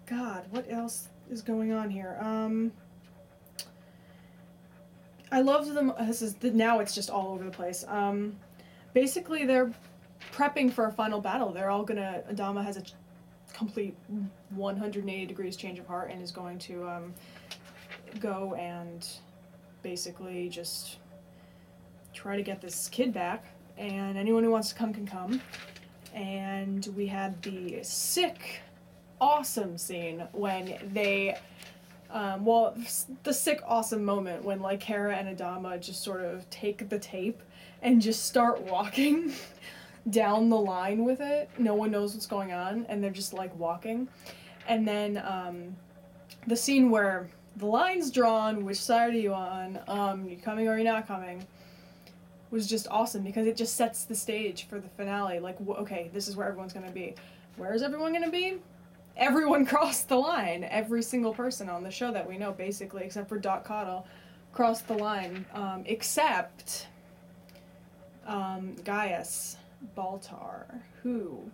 God, what else is going on here? I loved them. Now it's just all over the place. Basically, they're prepping for a final battle. They're all gonna. Adama has a complete 180 degrees change of heart and is going to go and basically just try to get this kid back. And anyone who wants to come can come. And we had the sick, awesome scene when they. The sick, awesome moment when, like, Kara and Adama just sort of take the tape and just start walking down the line with it. No one knows what's going on, and they're just, like, walking. And then, the scene where the line's drawn, which side are you on, you coming or you not coming, was just awesome because it just sets the stage for the finale. Like, okay, this is where everyone's gonna be. Where is everyone gonna be? Everyone crossed the line. Every single person on the show that we know, basically, except for Doc Cottle, crossed the line, except Gaius Baltar, who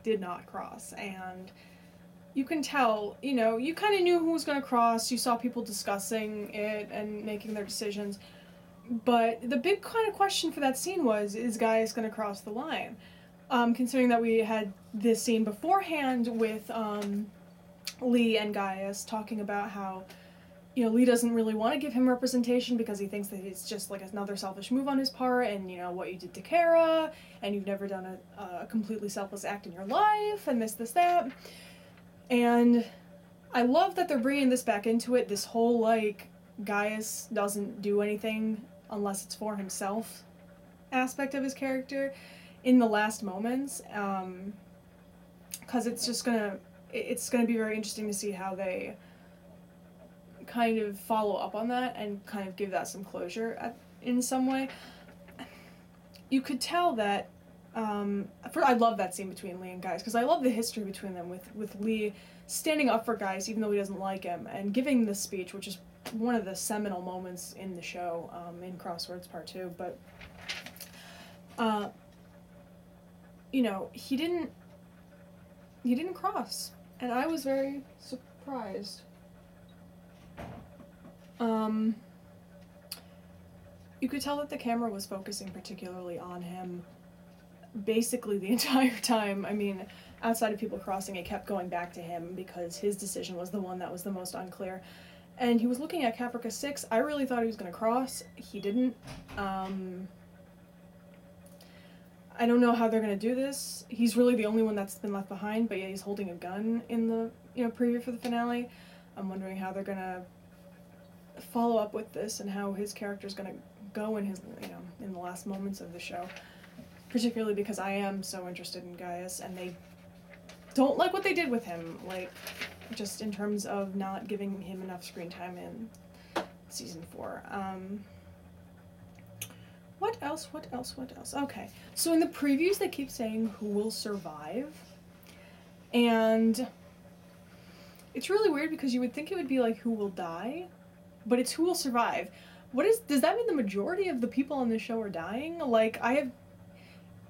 did not cross. And you can tell, you kind of knew who was going to cross. You saw people discussing it and making their decisions. But the big kind of question for that scene was, is Gaius going to cross the line? Considering that we had this scene beforehand with Lee and Gaius talking about how, Lee doesn't really want to give him representation because he thinks that it's just like another selfish move on his part, and what you did to Kara, and you've never done a completely selfless act in your life, and this, that. And I love that they're bringing this back into it, this whole, like, Gaius doesn't do anything unless it's for himself aspect of his character in the last moments, because it's gonna be very interesting to see how they kind of follow up on that and kind of give that some closure in some way. You could tell that, I love that scene between Lee and Gaius, because I love the history between them, with Lee standing up for Gaius even though he doesn't like him, and giving the speech, which is one of the seminal moments in the show, in Crosswords Part 2, but he didn't cross, and I was very surprised. You could tell that the camera was focusing particularly on him basically the entire time. I mean, outside of people crossing, it kept going back to him because his decision was the one that was the most unclear. And he was looking at Caprica 6. I really thought he was going to cross. He didn't. I don't know how they're going to do this. He's really the only one that's been left behind, but yeah, he's holding a gun in the preview for the finale. I'm wondering how they're going to follow up with this and how his character's going to go in his in the last moments of the show. Particularly because I am so interested in Gaius, and they don't like what they did with him, like, just in terms of not giving him enough screen time in season 4. What else? Okay, so in the previews they keep saying who will survive, and it's really weird because you would think it would be like who will die, but it's who will survive. Does that mean the majority of the people on this show are dying? Like,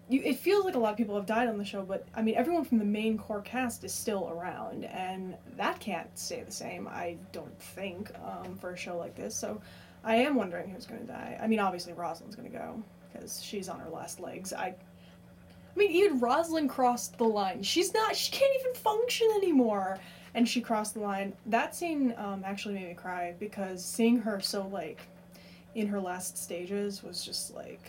it feels like a lot of people have died on the show, but I mean, everyone from the main core cast is still around, and that can't stay the same, I don't think, for a show like this. So I am wondering who's going to die. I mean, obviously Rosalind's going to go, because she's on her last legs. I mean, even Rosalind crossed the line. She can't even function anymore, and she crossed the line. That scene actually made me cry, because seeing her so, like, in her last stages was just, like...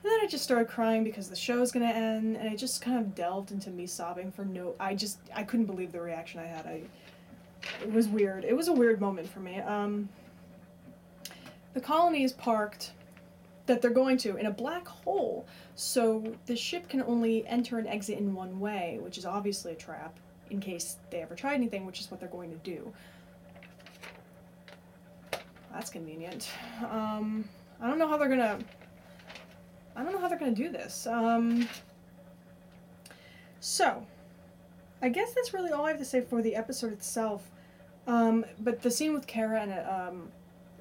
And then I just started crying because the show's gonna end, and it just kind of delved into me sobbing for I couldn't believe the reaction I had. It was weird. It was a weird moment for me. The colony is parked, that they're going to, in a black hole, so the ship can only enter and exit in one way, which is obviously a trap, in case they ever try anything, which is what they're going to do. That's convenient. I don't know how they're gonna do this. So, I guess that's really all I have to say for the episode itself. But the scene with Kara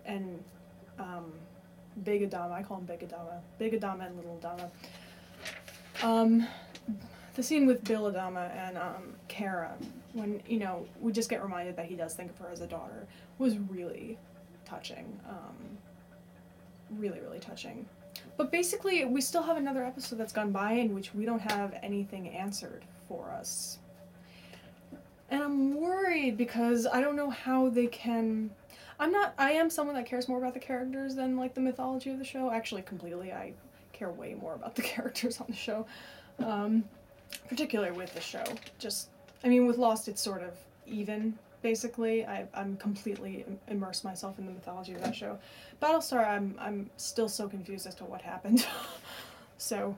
and Big Adama, I call him Big Adama and Little Adama. the scene with Bill Adama and Kara, when, you know, we just get reminded that he does think of her as a daughter, was really touching. Really, really touching. But basically, we still have another episode that's gone by in which we don't have anything answered for us. And I'm worried because I don't know how they can... I am someone that cares more about the characters than, like, the mythology of the show. Actually, completely, I care way more about the characters on the show. Particularly with the show. Just, I mean, with Lost, it's sort of even, basically. I'm completely immersed myself in the mythology of that show. Battlestar, I'm still so confused as to what happened. So,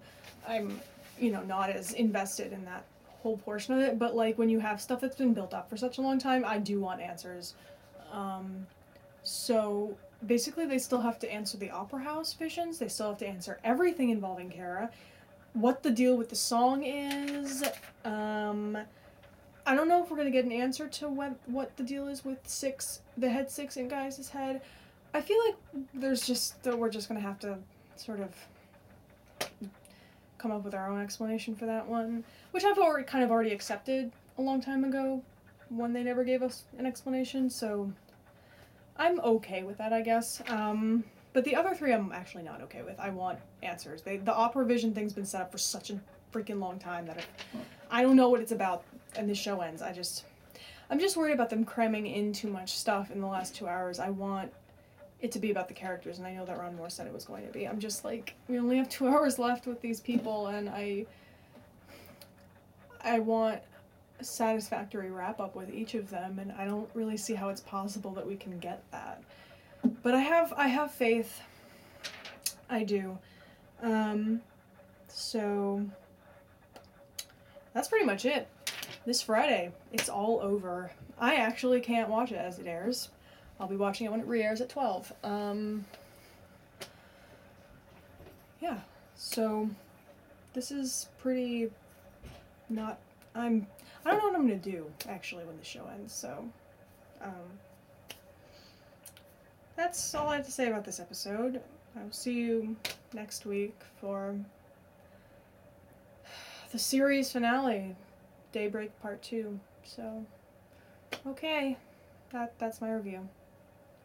I'm, you know, not as invested in that whole portion of it, but, like, when you have stuff that's been built up for such a long time, I do want answers. So, basically, they still have to answer the Opera House visions, they still have to answer everything involving Kara, what the deal with the song is. I don't know if we're gonna get an answer to what the deal is with the head six in Gaius' head. I feel like we're just gonna have to sort of come up with our own explanation for that one, which I've already accepted a long time ago when they never gave us an explanation, so I'm okay with that, I guess. But the other three I'm actually not okay with. I want answers. The Opera Vision thing's been set up for such a freaking long time that I don't know what it's about, and this show ends. I'm just worried about them cramming in too much stuff in the last 2 hours. I want it to be about the characters, and I know that Ron Moore said it was going to be. I'm just like, we only have 2 hours left with these people, and I want a satisfactory wrap-up with each of them, and I don't really see how it's possible that we can get that. But I have faith. I do. So that's pretty much it. This Friday, it's all over. I actually can't watch it as it airs. I'll be watching it when it re-airs at 12. Yeah. So this is pretty not... I don't know what I'm gonna do, actually, when the show ends, so... that's all I have to say about this episode. I'll see you next week for the series finale, Daybreak Part 2. So, okay, that's my review.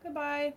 Goodbye.